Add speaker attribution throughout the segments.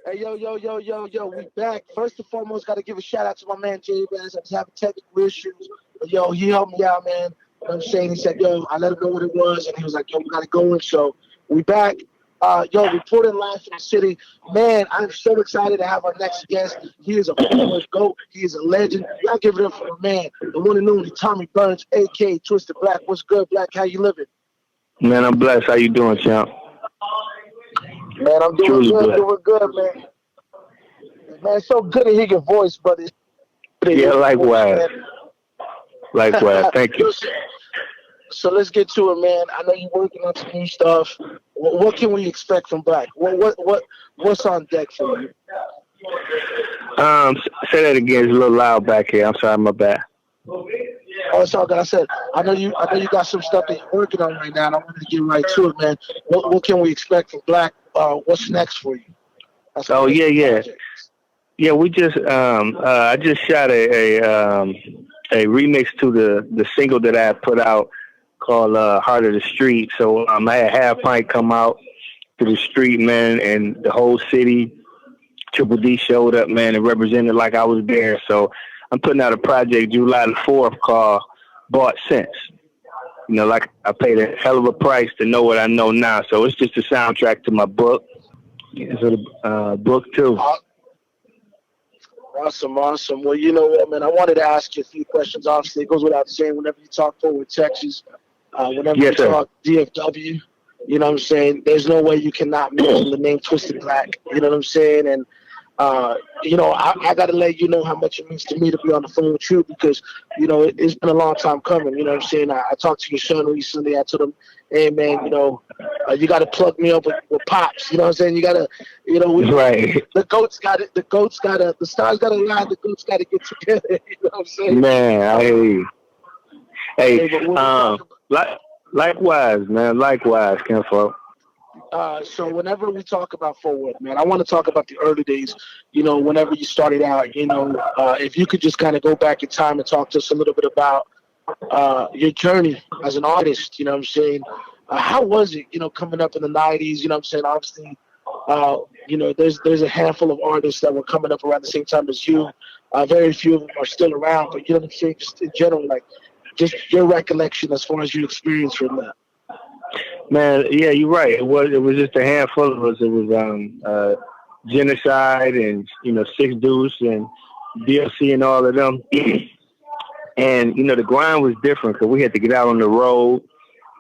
Speaker 1: Hey, yo, we back. First and foremost, got to give a shout out to my man, Jay Bass. I was having technical issues. But, yo, he helped me out, man. You know what I'm saying? He said, yo, I let him know what it was. And he was like, yo, we got to go in. So we back. Reporting live from the city. Man, I'm so excited to have our next guest. He is a former GOAT. He is a legend. Y'all give it up for my man, the one and only Tommy Burns, a.k.a. Twisted Black. What's good, Black? How you living?
Speaker 2: Man, I'm blessed. How you doing, champ?
Speaker 1: Man, I'm
Speaker 2: Truly blessed.
Speaker 1: doing good, man. Man, it's so good to hear your voice, brother. It's good to
Speaker 2: Yeah,
Speaker 1: hear your voice,
Speaker 2: likewise. Likewise.
Speaker 1: man.
Speaker 2: Thank you.
Speaker 1: So let's get to it, man. I know you're working on some new stuff. What can we expect from Black? What's on deck for you?
Speaker 2: Say that again. It's a little loud back here. I'm sorry, my bad.
Speaker 1: Oh, it's all good. I said, I know you got some stuff that you're working on right now, and I wanted to get right to it, man. What can we expect from Black? What's next for you?
Speaker 2: Oh yeah. Yeah, we just I just shot a remix to the single that I put out called Heart of the Street. So I had Half Pint come out to the street, man, and the whole city, Triple D showed up, man, and represented like I was there. So I'm putting out a project July the 4th called Bought Sense. You know, like I paid a hell of a price to know what I know now. So it's just a soundtrack to my book. It's a book too.
Speaker 1: Awesome. Well, you know what, man? I wanted to ask you a few questions. Obviously, it goes without saying whenever you talk forward Texas, whenever you
Speaker 2: Yes, sir.
Speaker 1: talk DFW, you know what I'm saying? There's no way you cannot mention the name Twisted Black. You know what I'm saying? And I got to let you know how much it means to me to be on the phone with you because, it's been a long time coming. You know what I'm saying? I talked to your son recently. I told him, hey, man, you got to plug me up with Pops. You know what I'm saying? You got to,
Speaker 2: Right.
Speaker 1: the goats got it. The stars got to align. The goats got to get together. You know what I'm saying?
Speaker 2: Man, I hear you. Hey,
Speaker 1: But when we talk about,
Speaker 2: likewise, man. Likewise, Kenfo.
Speaker 1: so whenever we talk about forward, man, I want to talk about the early days. Whenever you started out, if you could just kind of go back in time and talk to us a little bit about your journey as an artist. You know what I'm saying? How was it? Coming up in the '90s. You know what I'm saying? Obviously, there's a handful of artists that were coming up around the same time as you. Very few of them are still around, but you know what I'm saying? Just in general, like just your recollection as far as your experience from that.
Speaker 2: Man, yeah, you're right. It was just a handful of us. It was genocide and Six Deuce and DLC and all of them. And the grind was different because we had to get out on the road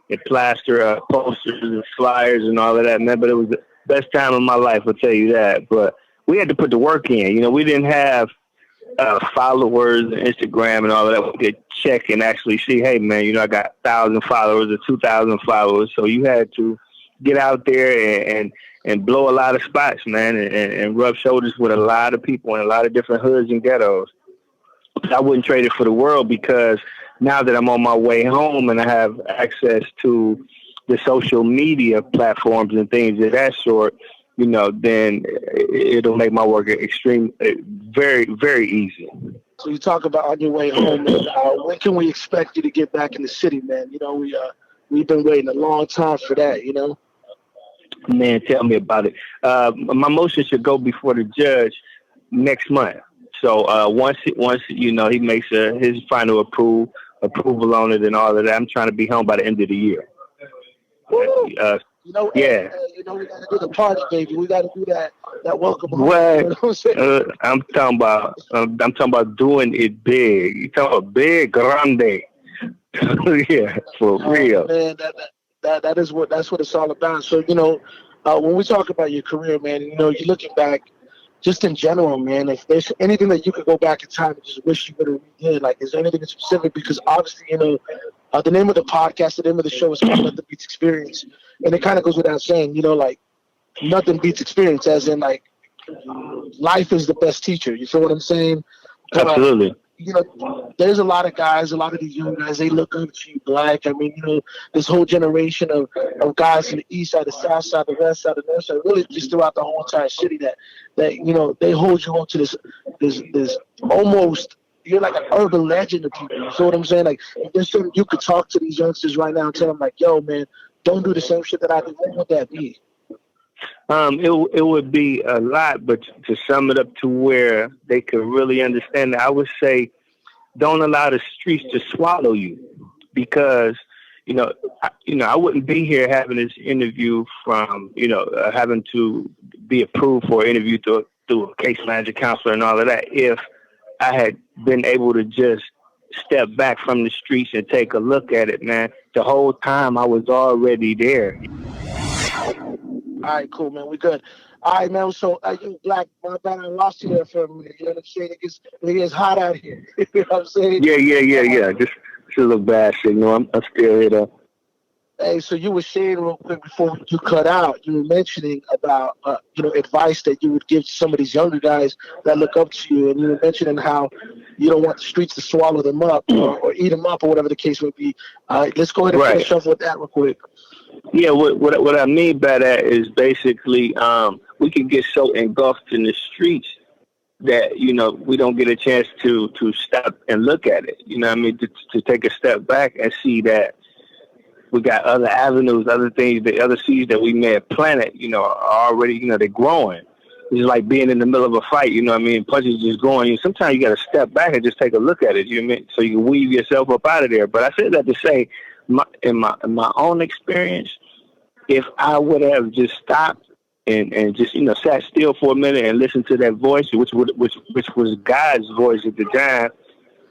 Speaker 2: and plaster posters and flyers and all of that, man. But it was the best time of my life, I'll tell you that. But we had to put the work in. We didn't have followers and Instagram and all of that. We could check and actually see, hey, man, I got 1,000 followers or 2,000 followers. So you had to get out there and blow a lot of spots, man, and rub shoulders with a lot of people in a lot of different hoods and ghettos. I wouldn't trade it for the world because now that I'm on my way home and I have access to the social media platforms and things of that sort, then it'll make my work very, very easy.
Speaker 1: So you talk about on your way home, man. When can we expect you to get back in the city, man? We've been waiting a long time for that.
Speaker 2: Man, tell me about it. My motion should go before the judge next month. So once he makes his final approval on it and all of that, I'm trying to be home by the end of the year. Yeah.
Speaker 1: We got to do the party, baby. We got to do that welcome home.
Speaker 2: Well,
Speaker 1: You know what I'm saying?
Speaker 2: I'm talking about doing it big. You talking about big, grande. Yeah, for real.
Speaker 1: Man, that's what it's all about. So when we talk about your career, man, you're looking back, just in general, man. If there's anything that you could go back in time and just wish you would have redid, like, is there anything specific? Because obviously, the name of the podcast, the name of the show is called Nothing Beats Experience, and it kind of goes without saying, like, nothing beats experience, as in, like, life is the best teacher. You feel what I'm saying? But,
Speaker 2: Absolutely.
Speaker 1: There's a lot of guys, a lot of these young guys, they look up to you, Black. I mean, this whole generation of guys from the east side, the south side, the west side, the north side, really just throughout the whole entire city that they hold you up to this almost, you're like an urban legend to people. You feel what I'm saying? Like, if there's something you could talk to these youngsters right now and tell them, like, yo, man, don't do the same shit that I do, what would that be?
Speaker 2: It would be a lot, but to sum it up to where they could really understand it, I would say don't allow the streets to swallow you, because I wouldn't be here having this interview from having to be approved for an interview through a case manager, counselor, and all of that if I had been able to just step back from the streets and take a look at it, man. The whole time I was already there.
Speaker 1: All right, cool, man. We good. All right, man. So, you Black, my bad, I lost you there for a minute. You know what I'm saying? It gets hot out here. You know what I'm saying?
Speaker 2: Yeah. Just a little bad signal. I'm still here though.
Speaker 1: Hey, so you were saying real quick before you cut out, you were mentioning about, advice that you would give to some of these younger guys that look up to you, and you were mentioning how you don't want the streets to swallow them up or eat them up or whatever the case may be. Let's go ahead and finish off with that real quick.
Speaker 2: Yeah, what I mean by that is basically we can get so engulfed in the streets that we don't get a chance to stop and look at it. You know what I mean? To take a step back and see that we got other avenues, other things, the other seeds that we may have planted, are already, they're growing. It's like being in the middle of a fight, you know what I mean? Punches just going. Sometimes you got to step back and just take a look at it, you know what I mean? So you can weave yourself up out of there. But I said that to say, in my own experience, if I would have just stopped and just sat still for a minute and listened to that voice, which was God's voice at the time,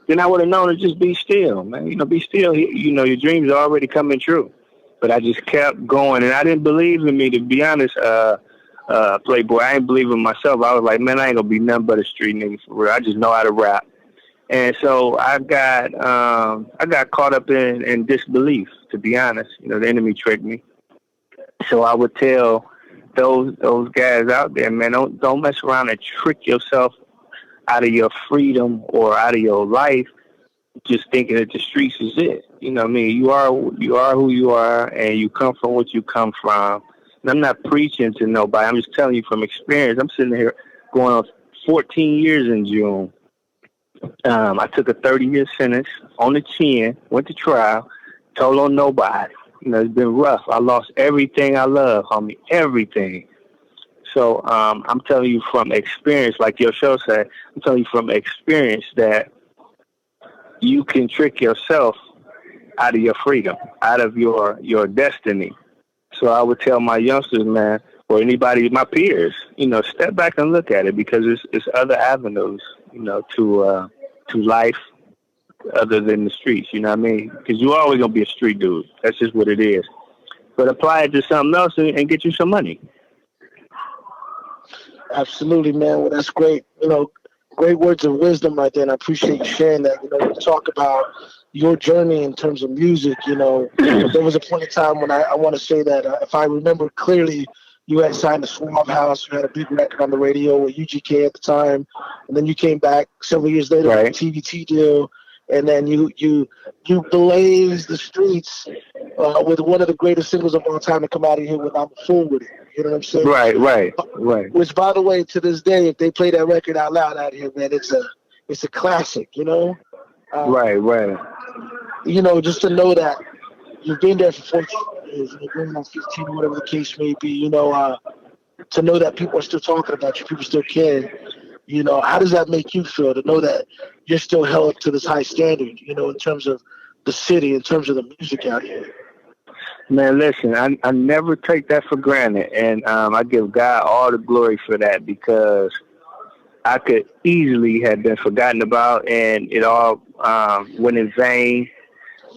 Speaker 2: then I would have known to just be still, man. Be still. Your dreams are already coming true. But I just kept going, and I didn't believe in me, to be honest. Playboy, I ain't believe in myself. I was like, man, I ain't gonna be nothing but a street nigga for real. I just know how to rap. And so I got caught up in disbelief, to be honest. The enemy tricked me. So I would tell those guys out there, man, don't mess around and trick yourself out of your freedom or out of your life, just thinking that the streets is it. You know what I mean? You are who you are, and you come from what you come from. And I'm not preaching to nobody. I'm just telling you from experience. I'm sitting here going on 14 years in June. I took a 30-year sentence on the chin, went to trial, told on nobody. It's been rough. I lost everything I love, homie, everything. So I'm telling you from experience, like your show said, I'm telling you from experience that you can trick yourself out of your freedom, out of your destiny. So I would tell my youngsters, man, or anybody, my peers, step back and look at it, because it's other avenues, to life other than the streets. You know what I mean? Because you're always gonna be a street dude. That's just what it is. But apply it to something else and get you some money.
Speaker 1: Absolutely, man. Well, that's great. Great words of wisdom right there, and I appreciate you sharing that. You talk about your journey in terms of music. There was a point in time when I want to say that if I remember clearly, you had signed to Swamp House. You had a big record on the radio with UGK at the time, and then you came back several years later with a TVT deal, and then you blazed the streets with one of the greatest singles of all time to come out of here with "I'm a Fool with It." You know what I'm saying? Right. Which, by the way, to this day, if they play that record out loud out here, man, it's a classic.
Speaker 2: Right.
Speaker 1: Just to know that you've been there for 14 years, you're going on 15 or whatever the case may be. To know that people are still talking about you, people still care. How does that make you feel to know that you're still held to this high standard? In terms of the city, in terms of the music out here.
Speaker 2: Man, listen, I never take that for granted, and I give God all the glory for that, because I could easily have been forgotten about, and it all went in vain.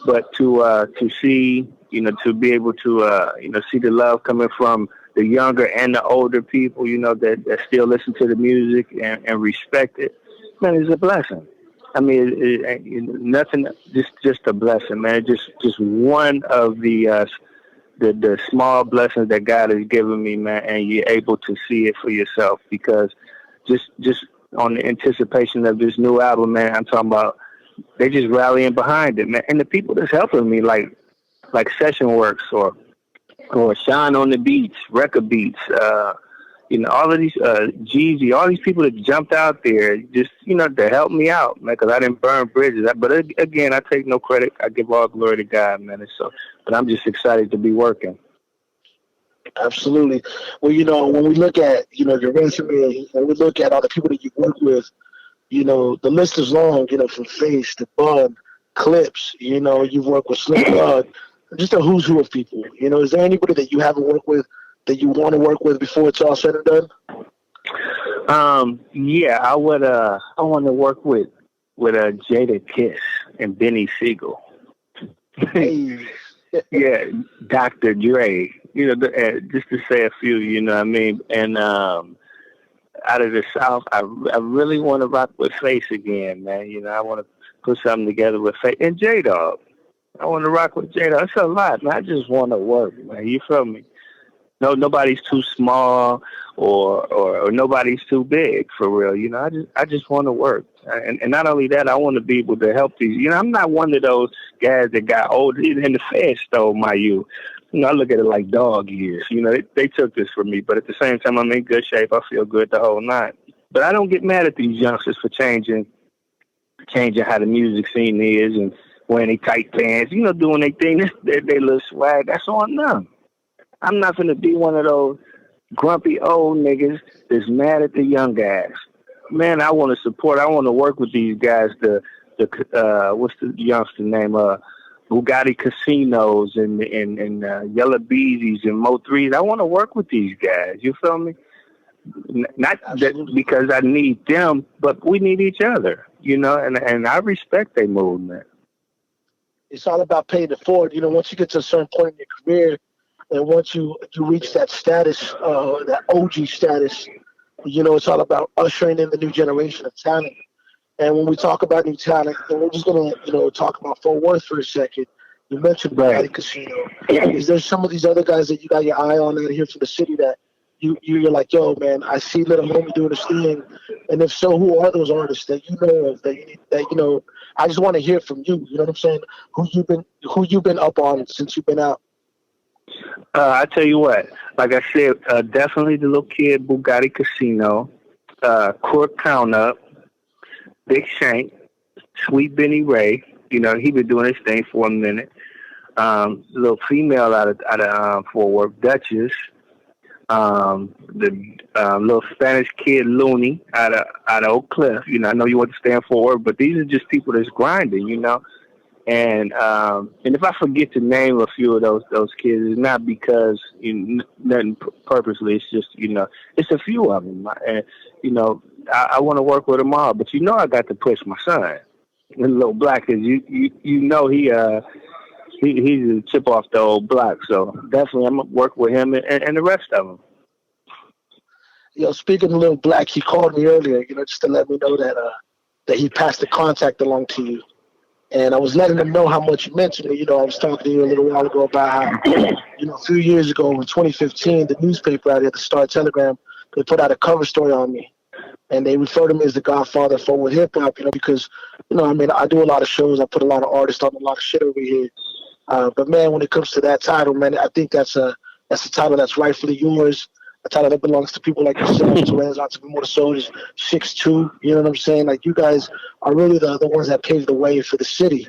Speaker 2: But to see, to be able to, see the love coming from the younger and the older people, that still listen to the music and respect it, man, it's a blessing. I mean, nothing, just a blessing, man. Just one of the small blessings that God has given me, man, and you're able to see it for yourself, because just on the anticipation of this new album, man, I'm talking about, they just rallying behind it, man. And the people that's helping me, like Session Works or Shine on the Beats, Record Beats, all of these, Jeezy, all these people that jumped out there just, to help me out, man, because I didn't burn bridges. But again, I take no credit. I give all glory to God, man. But I'm just excited to be working.
Speaker 1: Absolutely. Well, when we look at, your resume, when we look at all the people that you work with, the list is long, from Face to Bud, Clips, you've worked with Slim Thug, just a who's who of people. Is there anybody that you haven't worked with that you want to work with before it's all said and done?
Speaker 2: Yeah, I would. I want to work with Jada Kiss and Benny Siegel.
Speaker 1: Hey,
Speaker 2: Yeah, Dr. Dre. Just to say a few. You know what I mean? And out of the South, I really want to rock with Face again, man. I want to put something together with Face and J Dog. I want to rock with J Dog. It's a lot, man. I just want to work, man. You feel me? No, nobody's too small or nobody's too big for real. I just want to work, and not only that, I want to be able to help these. I'm not one of those guys that got old and the Fed stole my youth. I look at it like dog years. They took this from me, but at the same time, I'm in good shape. I feel good the whole night. But I don't get mad at these youngsters for changing how the music scene is and wearing they tight pants. Doing their thing. They little swag. That's on them. I'm not going to be one of those grumpy old niggas that's mad at the young guys. Man, I want to support. I want to work with these guys. What's the youngster name? Bugatti Casinos and Yellow Beezies and Mo Threes. I want to work with these guys. You feel me? Not that because I need them, but we need each other. And I respect their movement.
Speaker 1: it's all about paying it forward. Once you get to a certain point in your career, and once you reach that status, that OG status, it's all about ushering in the new generation of talent. And when we talk about new talent, and we're just gonna, talk about Fort Worth for a second. You mentioned
Speaker 2: Right.
Speaker 1: Bugatti Casino. Is there some of these other guys that you got your eye on out here from the city that you're like, yo, man, I see little homie doing this thing, and if so, who are those artists that you know of that? I just want to hear from you. You know what I'm saying? Who you been up on since you've been out?
Speaker 2: I tell you what, like I said, definitely the little kid Bugatti Casino, Court Count Up, Big Shank, Sweet Benny Ray. He been doing his thing for a minute. Little female out of Fort Worth, Duchess. The little Spanish kid Looney out of Oak Cliff. I know you want to stand for Worth, but these are just people that's grinding. And if I forget to name a few of those kids, it's not because nothing purposely. It's just it's a few of them, and I want to work with them all. But I got to push my son. And Little Black is he's a chip off the old block. So definitely I'm gonna work with him and the rest of them.
Speaker 1: Speaking of Little Black, he called me earlier, just to let me know that he passed the contact along to you. And I was letting him know how much you meant to me. I was talking to you a little while ago about how, a few years ago in 2015, the newspaper out here, the Star Telegram, they put out a cover story on me. And they refer to me as the godfather of forward hip hop, because, I do a lot of shows. I put a lot of artists on a lot of shit over here. But man, when it comes to that title, man, I think that's a title that's rightfully yours. A title that belongs to people like yourself, Terrence, Entrepreneur Soldiers, 6'2". You know what I'm saying? Like, you guys are really the ones that paved the way for the city.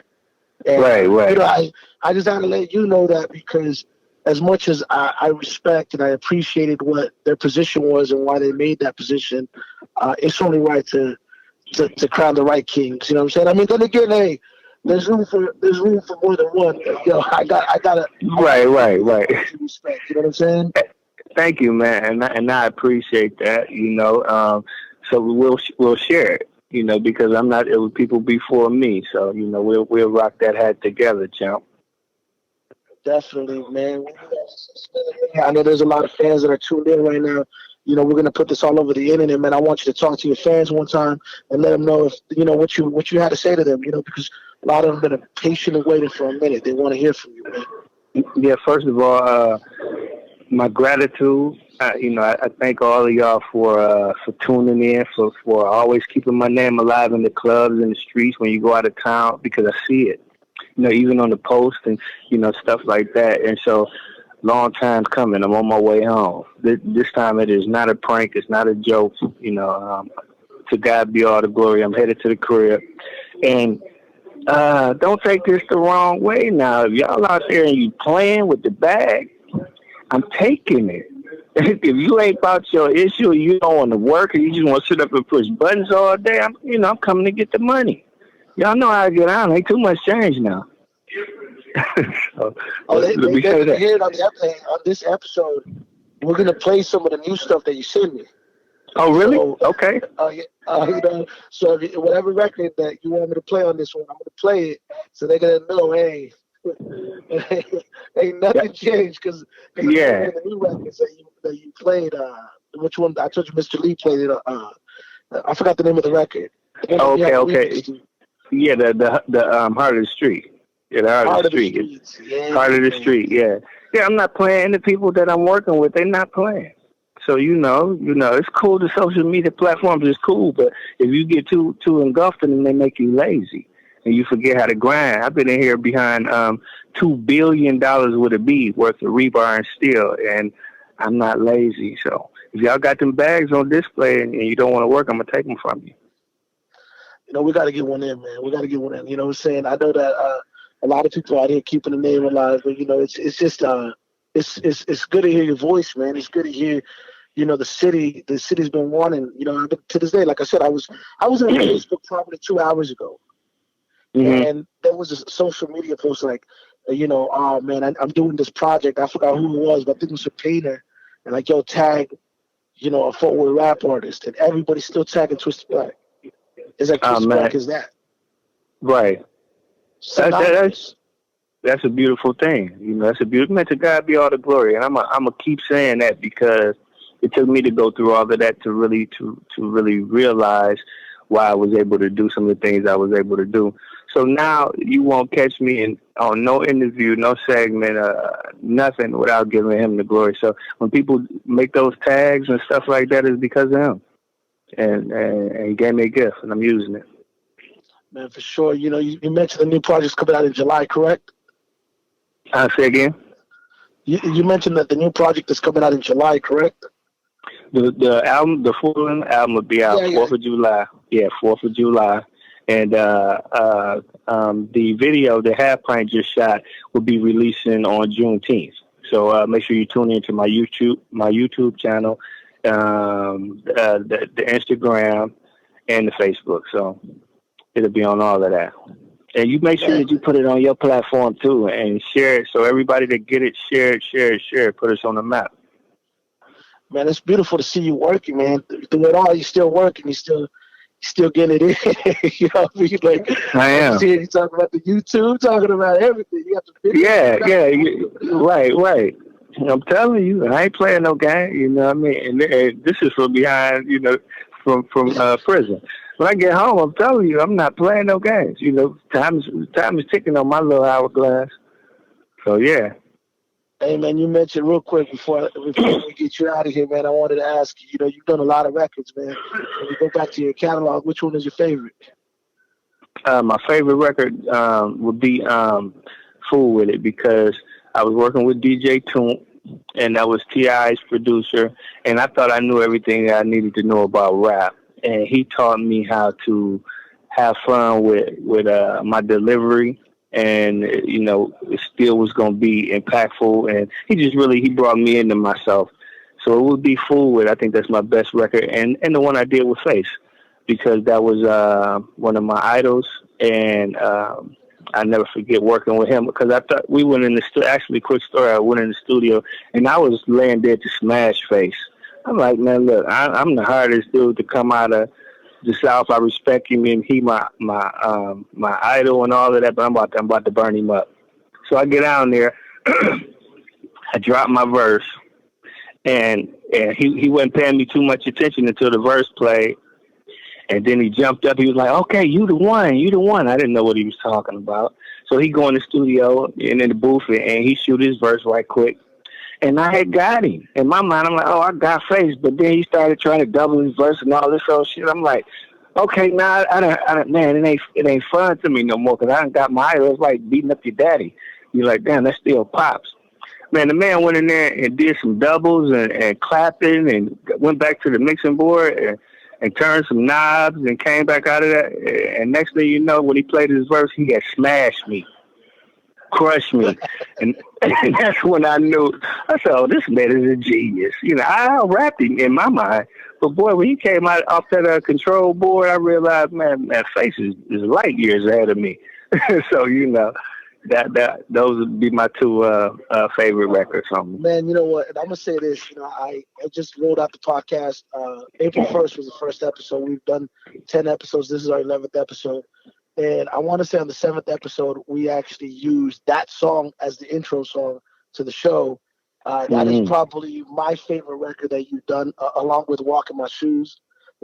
Speaker 1: And,
Speaker 2: Right.
Speaker 1: I just had to let you know that, because as much as I respect and I appreciated what their position was and why they made that position, it's only right to crown the right kings. You know what I'm saying? I mean, then again, hey, there's room for more than one. I gotta
Speaker 2: Right.
Speaker 1: respect. You know what I'm saying?
Speaker 2: Thank you, man, and I appreciate that. So we'll share it. Because I'm not. It was people before me, so we'll rock that hat together, champ.
Speaker 1: Definitely, man. I know there's a lot of fans that are tuned in right now. We're gonna put this all over the internet, man. I want you to talk to your fans one time and let them know if what you had to say to them. Because a lot of them have been patient and waiting for a minute. They want to hear from you, man.
Speaker 2: Yeah. First of all, my gratitude. I thank all of y'all for tuning in, for always keeping my name alive in the clubs and the streets when you go out of town, because I see it. Even on the post and stuff like that. And so, long time's coming. I'm on my way home. This time it is not a prank. It's not a joke. To God be all the glory. I'm headed to the crib, and don't take this the wrong way. Now, if y'all out there and you playing with the bag, I'm taking it. If you ain't about your issue, you don't want to work, and you just want to sit up and push buttons all day, I'm coming to get the money. Y'all know how I get on. Ain't too much change now. So,
Speaker 1: Oh,
Speaker 2: let me
Speaker 1: they're
Speaker 2: say
Speaker 1: gonna
Speaker 2: that.
Speaker 1: hear it on this episode. We're gonna play some of the new stuff that you sent me.
Speaker 2: Oh, really?
Speaker 1: So,
Speaker 2: Okay.
Speaker 1: yeah, so whatever record that you want me to play on this one, I'm gonna play it, so they're gonna know, hey, ain't
Speaker 2: Yeah.
Speaker 1: nothing changed because I'm gonna
Speaker 2: Yeah.
Speaker 1: hear the new records that you played. Which one? I told you Mr. Lee played it. I forgot the name of the record. The one that we had
Speaker 2: Okay.
Speaker 1: the
Speaker 2: Okay.
Speaker 1: remix to.
Speaker 2: Yeah. The heart of the street. Yeah. The heart of the
Speaker 1: Heart of the
Speaker 2: street.
Speaker 1: Streets. Yeah,
Speaker 2: Heart of the
Speaker 1: man.
Speaker 2: street. Yeah. Yeah. I'm not playing. The people that I'm working with, they're not playing. So it's cool. The social media platforms is cool, but if you get too engulfed in them, they make you lazy and you forget how to grind. I've been in here behind $2 billion with a B worth of rebar and steel, and I'm not lazy. So if y'all got them bags on display and you don't want to work, I'm gonna take them from you.
Speaker 1: We got to get one in, man. We got to get one in. You know what I'm saying? I know that a lot of people out here keeping the name alive, but it's just it's good to hear your voice, man. It's good to hear, the city's been wanting, to this day. Like I said, I was on Facebook probably 2 hours ago,
Speaker 2: Mm-hmm.
Speaker 1: and there was a social media post like, oh man, I'm doing this project. I forgot who it was, but I think it was a painter, and like, yo, tag, a Fort Worth rap artist, and everybody's still tagging Twisted Black. It's like
Speaker 2: Oh
Speaker 1: Twisted Black
Speaker 2: man,
Speaker 1: is that
Speaker 2: right. That's
Speaker 1: synonymous.
Speaker 2: that's a beautiful thing. That's a beautiful. Man, to God be all the glory, and I'm gonna keep saying that because it took me to go through all of that to really realize why I was able to do some of the things I was able to do. So now you won't catch me on no interview, no segment, nothing without giving him the glory. So when people make those tags and stuff like that, it's because of him, and he gave me a gift, and I'm using it.
Speaker 1: Man, for sure. You mentioned the new project's coming out in July, correct?
Speaker 2: I say again.
Speaker 1: You mentioned that the new project is coming out in July, correct?
Speaker 2: The album, the full album will be out
Speaker 1: Yeah, yeah.
Speaker 2: 4th of July. Yeah, 4th of July. And the video, the half pint just shot, will be releasing on Juneteenth. So make sure you tune into my YouTube channel, the Instagram, and the Facebook. So it'll be on all of that. And you make sure
Speaker 1: Man,
Speaker 2: that you put it on your platform too and share it so everybody that get it, share it, put us on the map.
Speaker 1: man, it's beautiful to see you working, man. Through it all, you're still working. You're still getting it in. You know what I mean? Like,
Speaker 2: I
Speaker 1: I'm
Speaker 2: am.
Speaker 1: just hearing you talking about the YouTube, talking about everything. You got the video.
Speaker 2: Right. I'm telling you, I ain't playing no game. You know what I mean? And this is from behind, from prison. When I get home, I'm telling you, I'm not playing no games. Time is ticking on my little hourglass. So yeah.
Speaker 1: Hey, man, you mentioned real quick before we get you out of here, man. I wanted to ask you. You've done a lot of records, man. When you go back to your catalog, which one is your favorite?
Speaker 2: My favorite record would be "Fool with It" because I was working with DJ Toon, and that was T.I.'s producer, and I thought I knew everything I needed to know about rap, and he taught me how to have fun with my delivery, and it still was going to be impactful, and he brought me into myself. So it would be "Fool with It." I think that's my best record, and the one I did with Face, because that was one of my idols, and I never forget working with him because I thought we went in the actually, quick story, I went in the studio and I was laying there to smash Face. I'm like, man, look, I'm the hardest dude to come out of the South. I respect him and he my idol and all of that, but I'm about to burn him up. So I get down there, I drop my verse, and he wasn't paying me too much attention until the verse played. And then he jumped up. He was like, "Okay, you the one." I didn't know what he was talking about. So he go in the studio and in the booth and he shoot his verse right quick. And I had got him. In my mind, I'm like, "Oh, I got Face." But then he started trying to double his verse and all this old shit. I'm like, "Okay, now I don't, man, it ain't fun to me no more because I done got my idol. It's like beating up your daddy." You're like, "Damn, that still pops." Man, the man went in there and did some doubles and clapping and went back to the mixing board and turned some knobs and came back out of that. And next thing you know, when he played his verse, he had smashed me. crush me. And that's when I knew, I said, oh, this man is a genius. You know, I rapped him in my mind. But boy, when he came out off that control board, I realized, man, that face is light years ahead of me. So, you know, that those would be my two favorite records on me.
Speaker 1: Man, you know what? And I'm gonna say this. You know, I just rolled out the podcast. April 1st was the first episode. We've done 10 episodes. This is our 11th episode. And I want to say on the 7th episode, we actually used that song as the intro song to the show. That is probably my favorite record that you've done, along with Walk in My Shoes.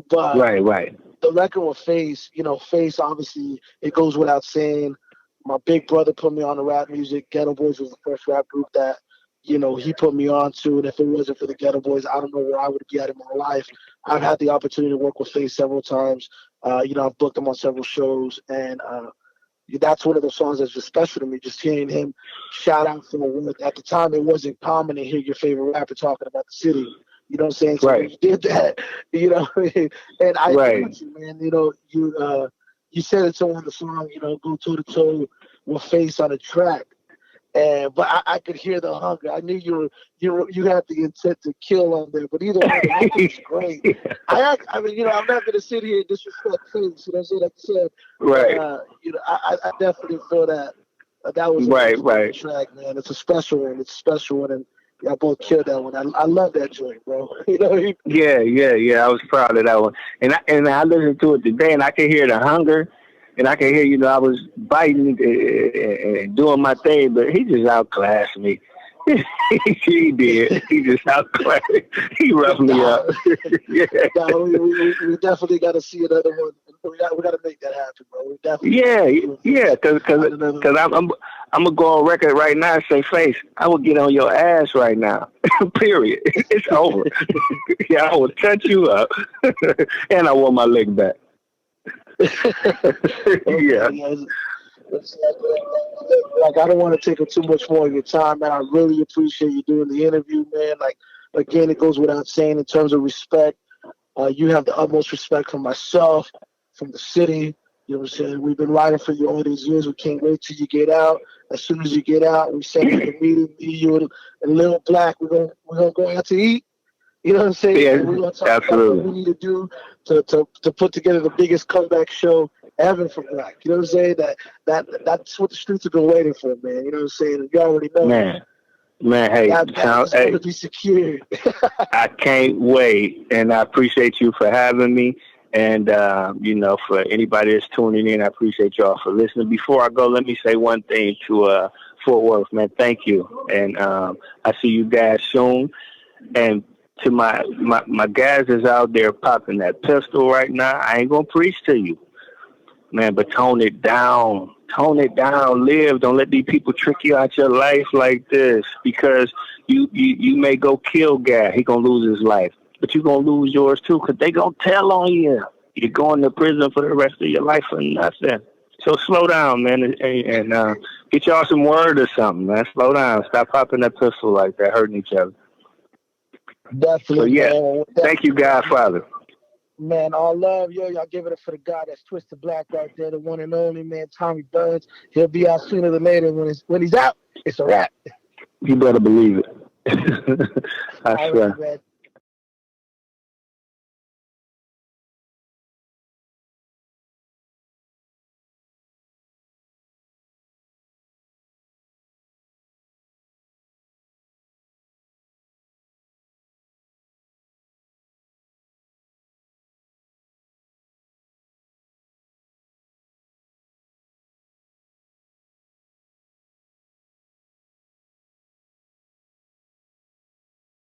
Speaker 1: But
Speaker 2: Right.
Speaker 1: the record with Face, you know, Face, obviously, it goes without saying. My big brother put me on the rap music. Ghetto Boys was the first rap group that, you know, he put me on to. And if it wasn't for the Ghetto Boys, I don't know where I would be at in my life. I've had the opportunity to work with Face several times. You know, I've booked him on several shows. And that's one of those songs that's just special to me, just hearing him shout out for a word. At the time, it wasn't common to hear your favorite rapper talking about the city. You know what I'm saying? So when you did that, you know, and I agree with you, man. You know, you said it so on the song, you know, go toe to toe with Face on the track. And but I could hear the hunger. I knew you had the intent to kill on there. But either way, the record was great. I mean, you know, I'm not gonna sit here and disrespect Face. You know what I'm saying? Like you said, you know, I definitely feel that that was a track, man. It's a special one. It's a special one, and y'all both killed that one. I love that joint, bro. You know.
Speaker 2: Yeah. I was proud of that one, and I listened to it today, and I could hear the hunger, and I could hear, you know, I was biting and doing my thing, but he just outclassed me. He did. He just outclassed. He roughed me up.
Speaker 1: Yeah. No, we definitely got to see another one. We got to make that happen, bro. We definitely.
Speaker 2: Yeah. Because I'm gonna go on record right now and say, Face, I will get on your ass right now. Period. It's over. Yeah, I will touch you up, and I want my leg back. Yeah.
Speaker 1: Like, I don't want to take up too much more of your time, man. I really appreciate you doing the interview, man. Like, again, it goes without saying in terms of respect. You have the utmost respect from myself, from the city. You know what I'm saying? We've been riding for you all these years. We can't wait till you get out. As soon as you get out, we set up a meeting. Me, you, and Lil Black. We're gonna go out to eat. You know what I'm saying?
Speaker 2: Yeah,
Speaker 1: we're gonna talk about what we need to do to put together the biggest comeback show ever for Black. You know what I'm saying? That's what the streets have been waiting for, man. You know what I'm saying? You already know.
Speaker 2: Man, hey,
Speaker 1: that's going to be secured.
Speaker 2: I can't wait, and I appreciate you for having me. And, you know, for anybody that's tuning in, I appreciate y'all for listening. Before I go, let me say one thing to Fort Worth, man. Thank you. And I see you guys soon. And to my guys that's out there popping that pistol right now, I ain't going to preach to you, man, but tone it down. Tone it down. Live. Don't let these people trick you out your life like this, because you may go kill guy. He going to lose his life. But you're going to lose yours, too, because they going to tell on you. You're going to prison for the rest of your life for nothing. So slow down, man, and get y'all some word or something, man. Slow down. Stop popping that pistol like that, hurting each other.
Speaker 1: Definitely.
Speaker 2: So, yeah,
Speaker 1: man.
Speaker 2: thank you, Godfather.
Speaker 1: Man, all love, yo. Y'all give it up for the guy that's Twisted Black right there, the one and only, man, Tommy Burns. He'll be out sooner than later. When he's out, it's a wrap.
Speaker 2: You better believe it. I swear.